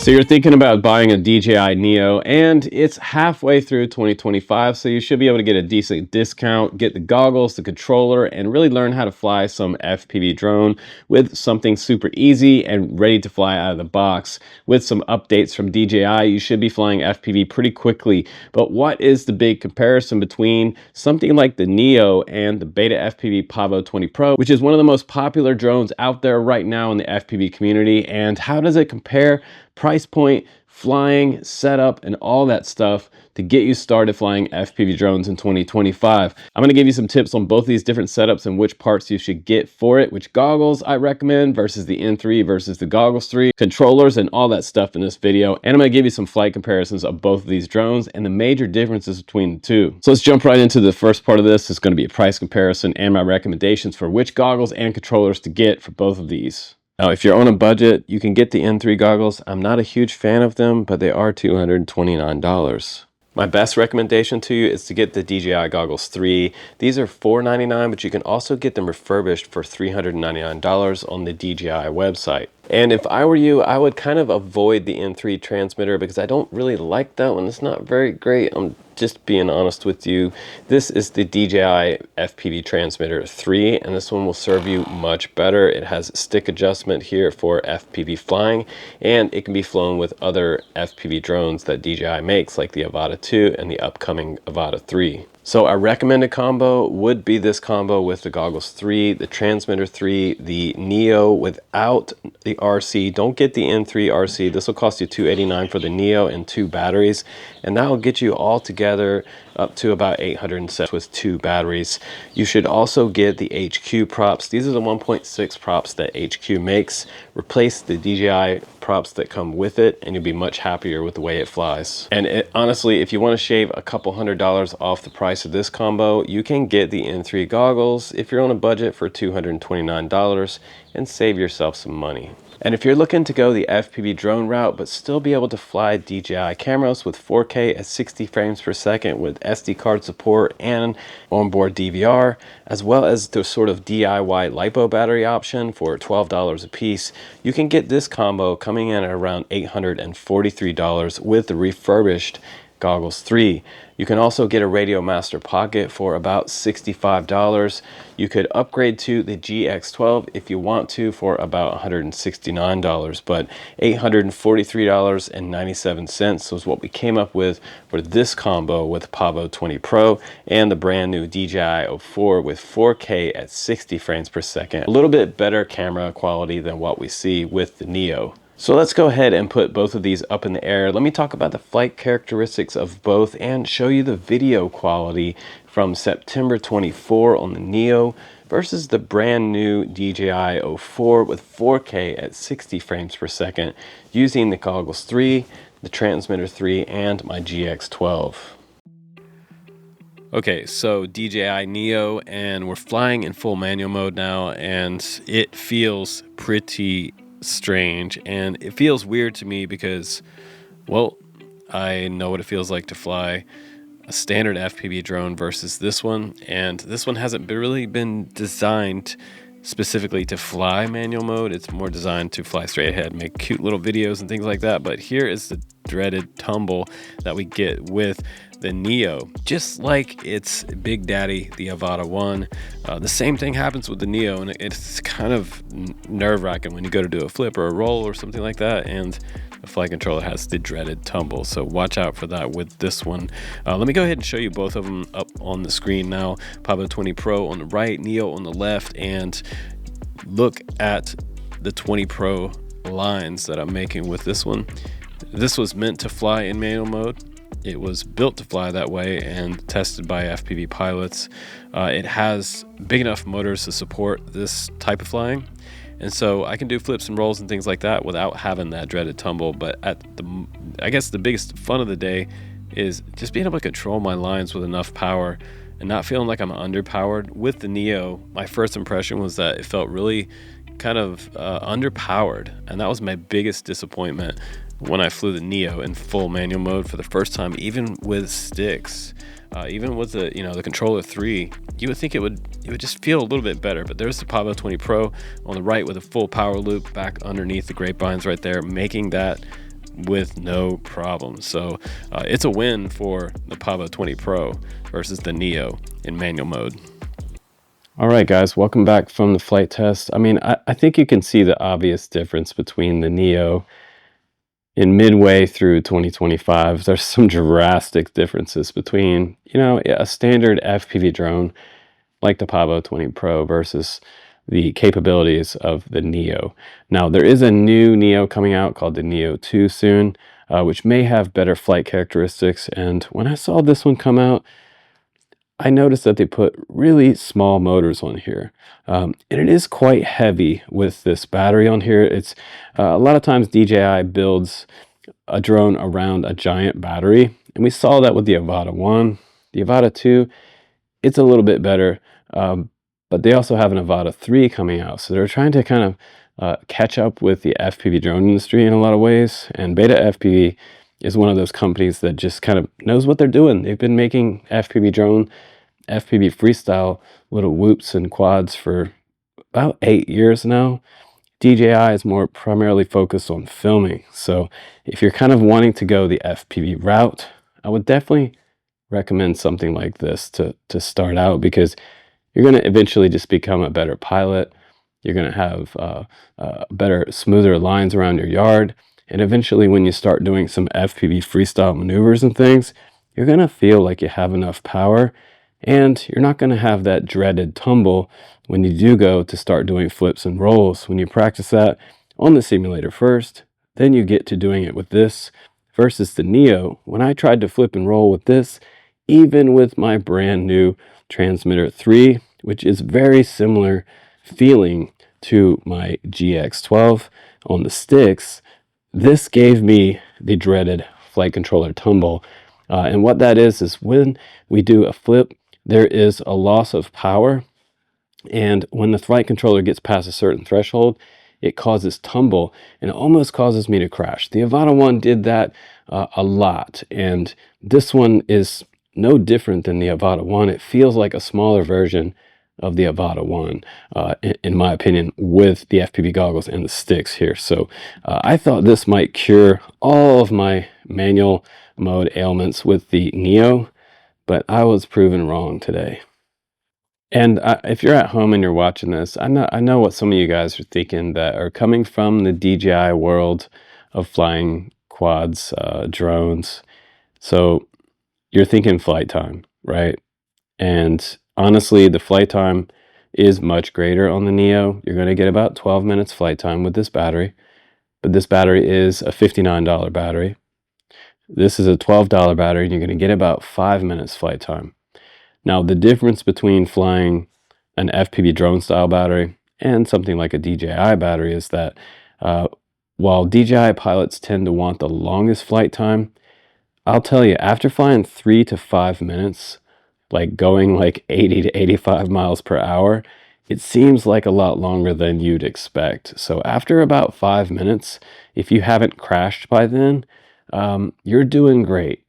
So you're thinking about buying a Dji Neo, and it's halfway through 2025, so you should be able to get a decent discount, get the goggles, the controller, and really learn how to fly some FPV drone with something super easy and ready to fly out of the box. With some updates from DJI, you should be flying FPV pretty quickly. But what is the big comparison between something like the Neo and the Beta FPV Pavo 20 Pro, which is one of the most popular drones out there right now in the FPV community, and how does it compare price point, flying, setup, and all that stuff to get you started flying FPV drones in 2025. I'm going to give you some tips on both these different setups and which parts you should get for it, which goggles I recommend versus the N3 versus the Goggles 3, controllers, and all that stuff in this video. And I'm going to give you some flight comparisons of both of these drones and the major differences between the two. So let's jump right into the first part of this. It's going to be a price comparison and my recommendations for which goggles and controllers to get for both of these. Now, if you're on a budget, you can get the N3 goggles. I'm not a huge fan of them, but they are $229. My best recommendation to you is to get the DJI Goggles 3. These are $499, but you can also get them refurbished for $399 on the DJI website. And if I were you, I would kind of avoid the N3 transmitter because I don't really like that one. It's not very great. I'm just being honest with you. This is the DJI FPV Transmitter 3, and this one will serve you much better. It has stick adjustment here for FPV flying, and it can be flown with other FPV drones that DJI makes, like the Avata 2 and the upcoming Avata 3. So our recommended combo would be this combo with the Goggles 3, the Transmitter 3, the Neo without the RC. Don't get the N3 RC. This will cost you $289 for the Neo and 2 batteries, and that will get you all together up to about $807 with 2 batteries. You should also get the HQ props. These are the 1.6 props that HQ makes. Replace the DJI props that come with it, and you'll be much happier with the way it flies. And honestly, if you want to shave a couple $100 off the price of this combo, you can get the N3 goggles if you're on a budget for $229 and save yourself some money. And if you're looking to go the FPV drone route but still be able to fly DJI cameras with 4K at 60 frames per second with SD card support and onboard DVR, as well as the sort of DIY LiPo battery option for $12 a piece, you can get this combo coming in at around $843 with the refurbished Goggles 3. You can also get a Radio Master Pocket for about $65. You could upgrade to the GX12 if you want to for about $169, but $843.97 was what we came up with for this combo with Pavo 20 Pro and the brand new DJI 04 with 4K at 60 frames per second. A little bit better camera quality than what we see with the Neo. So let's go ahead and put both of these up in the air. Let me talk about the flight characteristics of both and show you the video quality from September 24 on the Neo versus the brand new DJI 04 with 4K at 60 frames per second using the Goggles 3, the Transmitter 3, and my GX12. Okay, so DJI Neo, and we're flying in full manual mode now, and it feels pretty strange, and it feels weird to me because, well, I know what it feels like to fly a standard FPV drone versus this one, and this one hasn't really been designed specifically to fly manual mode. It's more designed to fly straight ahead, make cute little videos and things like that. But here is the dreaded tumble that we get with the Neo, just like its big daddy, the Avata 1. The same thing happens with the Neo, and it's kind of nerve-wracking when you go to do a flip or a roll or something like that, and the flight controller has the dreaded tumble. So watch out for that with this one. Let me go ahead and show you both of them up on the screen now. Pavo 20 Pro on the right, Neo on the left, and look at the 20 Pro lines that I'm making with this one. This was meant to fly in manual mode. It was built to fly that way and tested by FPV pilots. It has big enough motors to support this type of flying, and so I can do flips and rolls and things like that without having that dreaded tumble. But I guess the biggest fun of the day is just being able to control my lines with enough power and not feeling like I'm underpowered. With the Neo, my first impression was that it felt really kind of underpowered, and that was my biggest disappointment when I flew the Neo in full manual mode for the first time, even with sticks. Even with the the controller 3, you would think it would just feel a little bit better. But there's the Pavo 20 Pro on the right with a full power loop back underneath the grapevines right there, making that with no problem. So it's a win for the Pavo 20 Pro versus the Neo in manual mode. All right, guys, welcome back from the flight test. I mean, I think you can see the obvious difference between the Neo in midway through 2025. There's some drastic differences between, you know, a standard FPV drone like the Pavo 20 Pro versus the capabilities of the Neo. Now, there is a new Neo coming out called the Neo 2 soon, which may have better flight characteristics. And when I saw this one come out, I noticed that they put really small motors on here. And it is quite heavy with this battery on here. It's a lot of times DJI builds a drone around a giant battery. And we saw that with the Avata 1. The Avata 2, it's a little bit better. But they also have an Avata 3 coming out. So they're trying to kind of catch up with the FPV drone industry in a lot of ways. And Beta FPV is one of those companies that just kind of knows what they're doing. They've been making FPV drone, FPV freestyle little whoops and quads for about 8 years now. DJI is more primarily focused on filming. So if you're kind of wanting to go the FPV route, I would definitely recommend something like this to start out, because you're going to eventually just become a better pilot. You're going to have better, smoother lines around your yard. And eventually when you start doing some FPV freestyle maneuvers and things, you're going to feel like you have enough power, and you're not going to have that dreaded tumble when you do go to start doing flips and rolls. When you practice that on the simulator first, then you get to doing it with this. Versus the Neo, when I tried to flip and roll with this, even with my brand new Transmitter 3, which is very similar feeling to my GX12 on the sticks, this gave me the dreaded flight controller tumble. And what that is when we do a flip, there is a loss of power. And when the flight controller gets past a certain threshold, it causes tumble, and it almost causes me to crash. The Avata 1 did that a lot. And this one is no different than the Avata 1. It feels like a smaller version of the Avata 1, in my opinion, with the FPV goggles and the sticks here. So I thought this might cure all of my manual mode ailments with the Neo, but I was proven wrong today. And if you're at home and you're watching this, I know what some of you guys are thinking that are coming from the DJI world of flying quads, drones. So you're thinking flight time, right? And honestly, the flight time is much greater on the Neo. You're going to get about 12 minutes flight time with this battery, but this battery is a $59 battery. This is a $12 battery, and you're going to get about 5 minutes flight time. Now, the difference between flying an FPV drone style battery and something like a DJI battery is that while DJI pilots tend to want the longest flight time, I'll tell you, after flying 3 to 5 minutes, like going like 80 to 85 miles per hour, it seems like a lot longer than you'd expect. So after about 5 minutes, if you haven't crashed by then, you're doing great.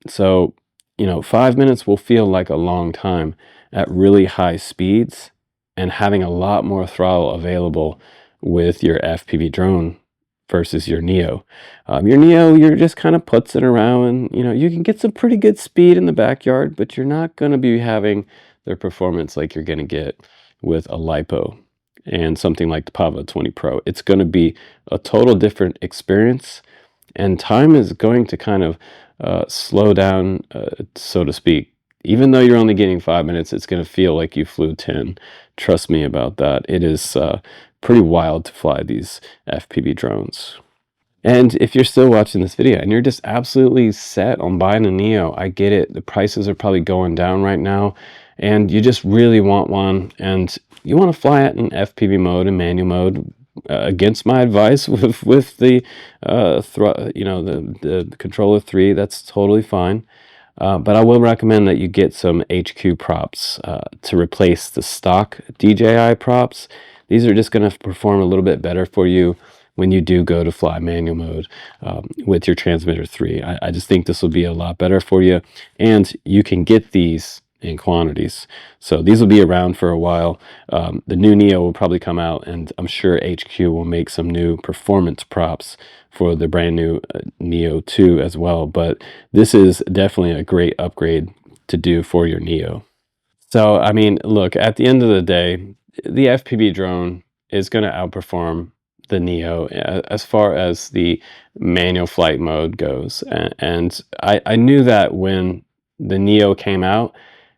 So, you know, 5 minutes will feel like a long time at really high speeds, and having a lot more throttle available with your FPV drone versus your Neo. Your Neo, you're just kind of putzing around, and you know, you can get some pretty good speed in the backyard, but you're not going to be having the performance like you're going to get with a LiPo and something like the Pavo 20 Pro. It's going to be a total different experience, and time is going to kind of slow down, so to speak. Even though you're only getting 5 minutes, it's going to feel like you flew 10. Trust me about that. It is pretty wild to fly these FPV drones. And if you're still watching this video and you're just absolutely set on buying a Neo, I get it. The prices are probably going down right now, and you just really want one, and you want to fly it in FPV mode and manual mode. Against my advice with the the controller 3, that's totally fine. But I will recommend that you get some HQ props to replace the stock DJI props. These are just going to perform a little bit better for you when you do go to fly manual mode with your Transmitter 3. I just think this will be a lot better for you, and you can get these in quantities. So these will be around for a while. The new Neo will probably come out, and I'm sure HQ will make some new performance props for the brand new Neo 2 as well. But this is definitely a great upgrade to do for your Neo. So, I mean, look, at the end of the day, the FPV drone is going to outperform the Neo as far as the manual flight mode goes. And I knew that when the Neo came out,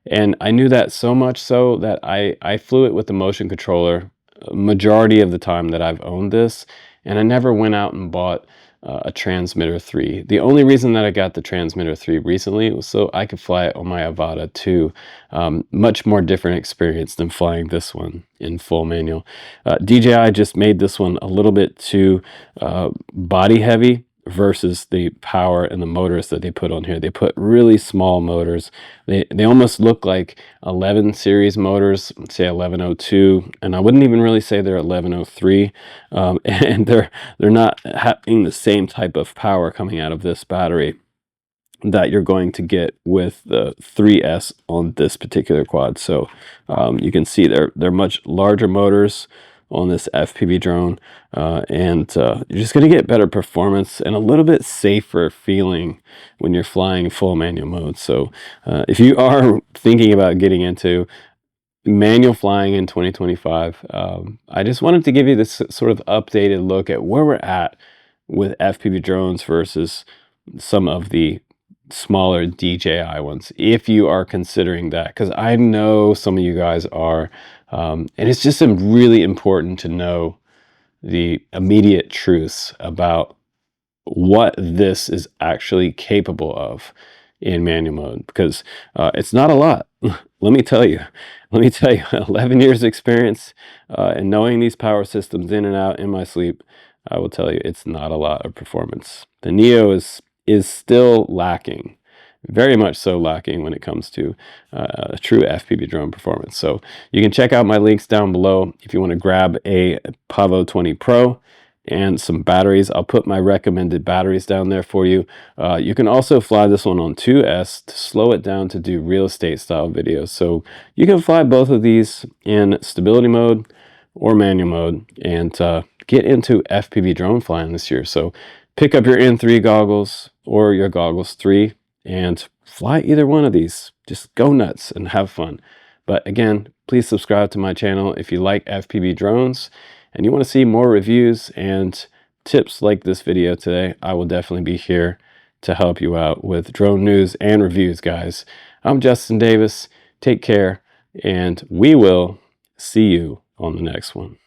and I knew that so much so that I flew it with the motion controller majority of the time that I've owned this, and I never went out and bought a Transmitter 3. The only reason that I got the Transmitter 3 recently was so I could fly it on my Avata 2. Much more different experience than flying this one in full manual. DJI just made this one a little bit too body heavy versus the power and the motors that they put on here. They put really small motors. They almost look like 11 series motors, say 1102, and I wouldn't even really say they're 1103. And they're not having the same type of power coming out of this battery that you're going to get with the 3S on this particular quad. So you can see they're much larger motors on this FPV drone, and you're just going to get better performance and a little bit safer feeling when you're flying full manual mode. So if you are thinking about getting into manual flying in 2025, I just wanted to give you this sort of updated look at where we're at with FPV drones versus some of the smaller DJI ones, if you are considering that, because I know some of you guys are, and it's just really important to know the immediate truths about what this is actually capable of in manual mode, because it's not a lot. Let me tell you 11 years experience and knowing these power systems in and out in my sleep, I will tell you it's not a lot of performance. The Neo is still lacking, very much so lacking when it comes to true FPV drone performance. So you can check out my links down below if you want to grab a Pavo 20 Pro and some batteries. I'll put my recommended batteries down there for you. You can also fly this one on 2S to slow it down to do real estate style videos. So you can fly both of these in stability mode or manual mode and get into FPV drone flying this year. So pick up your N3 goggles or your goggles 3 and fly either one of these. Just go nuts and have fun. But again, please subscribe to my channel if you like FPV drones and you want to see more reviews and tips like this video today. I will definitely be here to help you out with drone news and reviews, guys. I'm Justin Davis. Take care, and we will see you on the next one.